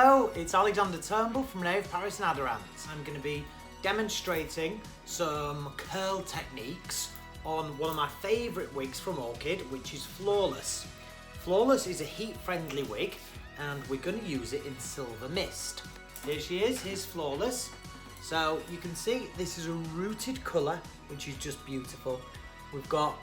Hello, it's Alexander Turnbull from René, Paris and Aderans. I'm going to be demonstrating some curl techniques on one of my favourite wigs from Orchid, which is Flawless. Flawless is a heat-friendly wig and we're going to use it in Silver Mist. Here she is, here's Flawless. So you can see this is a rooted colour, which is just beautiful. We've got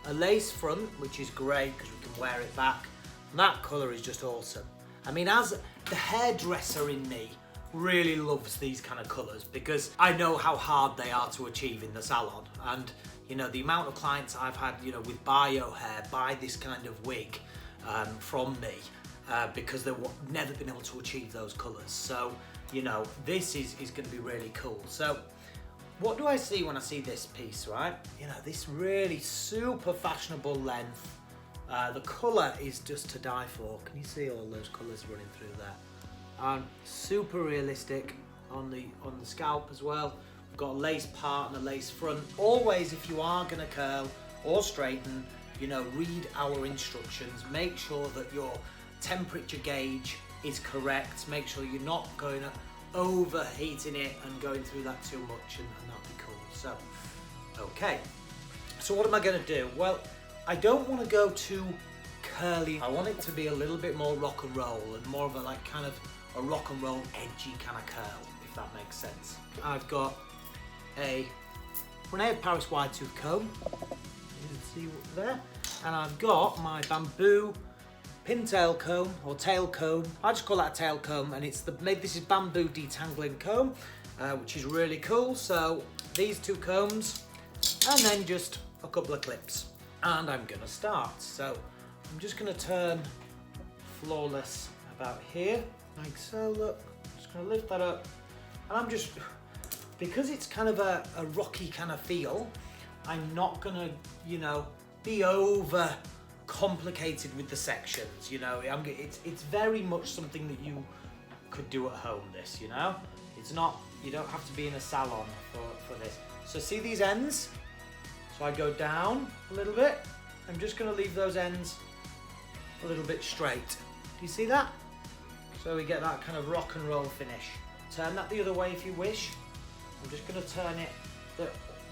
a lace front, which is great because we can wear it back. And that colour is just awesome. I mean, as the hairdresser in me really loves these kind of colours because I know how hard they are to achieve in the salon. And, you know, the amount of clients I've had, you know, with bio hair buy this kind of wig from me because they've never been able to achieve those colours. So, you know, this is going to be really cool. So, what do I see when I see this piece, right? You know, this really super fashionable length. The colour is just to die for. Can you see all those colours running through there? Super realistic on the scalp as well. We've got a lace part and a lace front. Always, if you are going to curl or straighten, you know, read our instructions. Make sure that your temperature gauge is correct. Make sure you're not going overheating it and going through that too much, and that'll be cool. So, okay. So what am I going to do? Well, I don't want to go too curly. I want it to be a little bit more rock and roll and more of a like kind of a rock and roll edgy kind of curl, if that makes sense. I've got a René Paris wide tooth comb. You can see there. And I've got my bamboo pintail comb or tail comb. I just call that a tail comb, and it's this is bamboo detangling comb, which is really cool. So these two combs, and then just a couple of clips. And I'm gonna start. So I'm just gonna turn Flawless about here, like so. Look, I'm just gonna lift that up, and I'm just, because it's kind of a rocky kind of feel, I'm not gonna, you know, be over complicated with the sections. You know, it's very much something that you could do at home. This, you know, it's not. You don't have to be in a salon for this. So see these ends. So I go down a little bit. I'm just going to leave those ends a little bit straight. Do you see that? So we get that kind of rock and roll finish. Turn that the other way if you wish. I'm just going to turn it.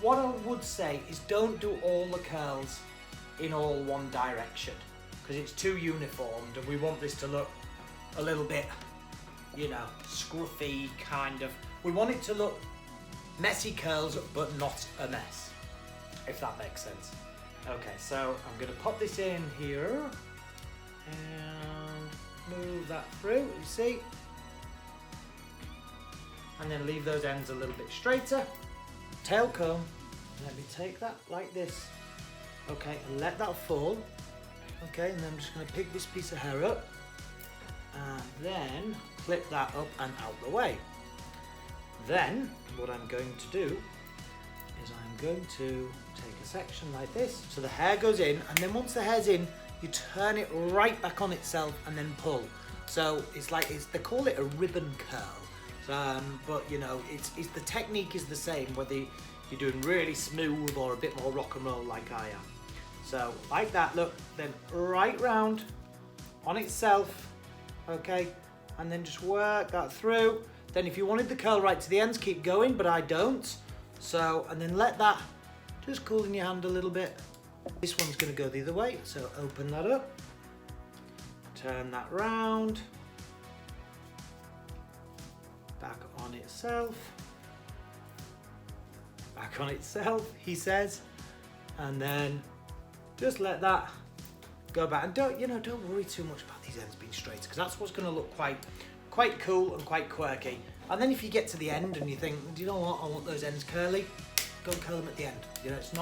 What I would say is don't do all the curls in all one direction because it's too uniformed, and we want this to look a little bit, you know, scruffy kind of. We want it to look messy curls but not a mess, if that makes sense. Okay, so I'm going to pop this in here and move that through, you see, and then leave those ends a little bit straighter. Tail comb, let me take that like this. Okay, and let that fall. Okay, and then I'm just going to pick this piece of hair up and then clip that up and out the way. Then what I'm going to do is I'm going to take a section like this, so the hair goes in, and then once the hair's in, you turn it right back on itself and then pull. So it's like, they call it a ribbon curl, but you know, the technique is the same whether you're doing really smooth or a bit more rock and roll like I am. So like that, look, then right round on itself, okay, and then just work that through. Then if you wanted the curl right to the ends, keep going, but I don't. So, and then let that just cool in your hand a little bit. This one's going to go the other way, so open that up, turn that round, back on itself, he says, and then just let that go back. And don't worry too much about these ends being straight, because that's what's going to look quite cool and quite quirky. And then if you get to the end and you think, do you know what, I want those ends curly, go and curl them at the end. You know, it's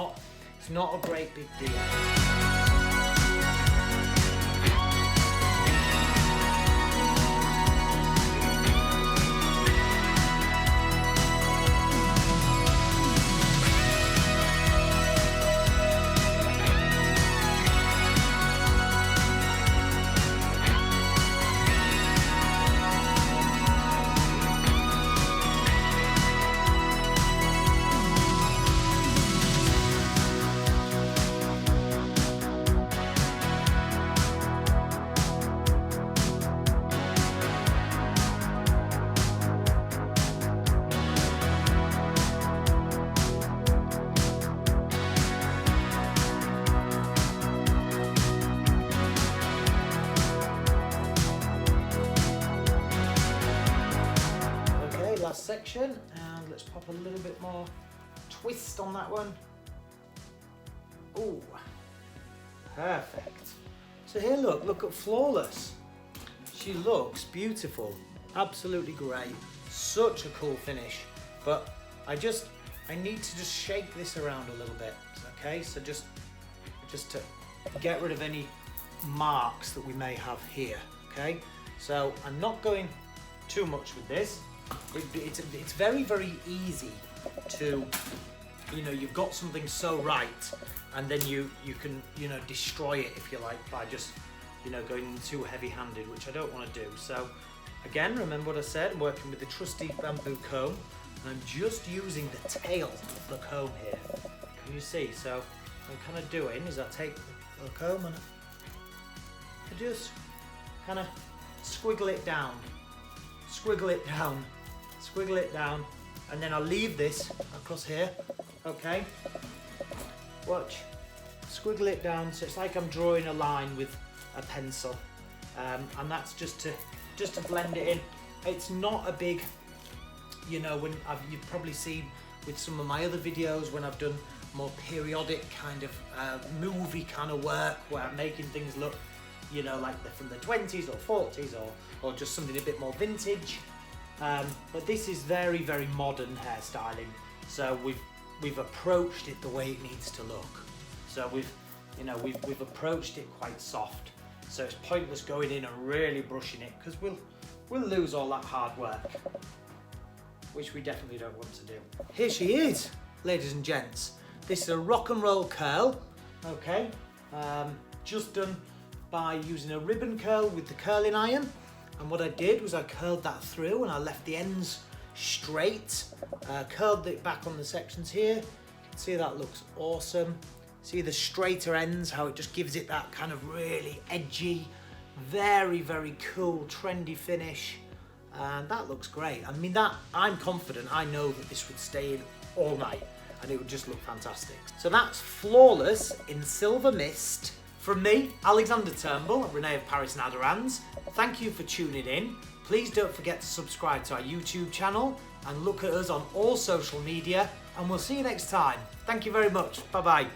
not a great big deal. Collection, and let's pop a little bit more twist on that one. Ooh, perfect. So here, look at Flawless. She looks beautiful, absolutely great, such a cool finish. But I need to just shake this around a little bit, okay? So just to get rid of any marks that we may have here, okay? So I'm not going too much with this. It's very, very easy to, you know, you've got something so right, and then you can, you know, destroy it, if you like, by just, you know, going too heavy-handed, which I don't want to do. So again, remember what I said, I'm working with the trusty bamboo comb, and I'm just using the tail of the comb here. Can you see? So what I'm kind of doing is I take the comb and I just kind of squiggle it down, squiggle it down, squiggle it down, and then I'll leave this across here, okay? Watch, squiggle it down, so it's like I'm drawing a line with a pencil, and that's just to blend it in. It's not a big, you know, you've probably seen with some of my other videos when I've done more periodic kind of movie kind of work where I'm making things look, you know, like they're from the 20s or 40s or just something a bit more vintage. But this is very, very modern hairstyling. So we've approached it the way it needs to look. So we've approached it quite soft. So it's pointless going in and really brushing it, because we'll lose all that hard work, which we definitely don't want to do. Here she is, ladies and gents. This is a rock and roll curl, okay? Just done by using a ribbon curl with the curling iron. And what I did was I curled that through and I left the ends straight, curled it back on the sections here. You can see that looks awesome. See the straighter ends, how it just gives it that kind of really edgy, very, very cool, trendy finish. And that looks great. I mean, I'm confident, I know that this would stay in all night and it would just look fantastic. So that's Flawless in Silver Mist. From me, Alexander Turnbull of René of Paris and Aderans. Thank you for tuning in. Please don't forget to subscribe to our YouTube channel and look at us on all social media, and we'll see you next time. Thank you very much. Bye-bye.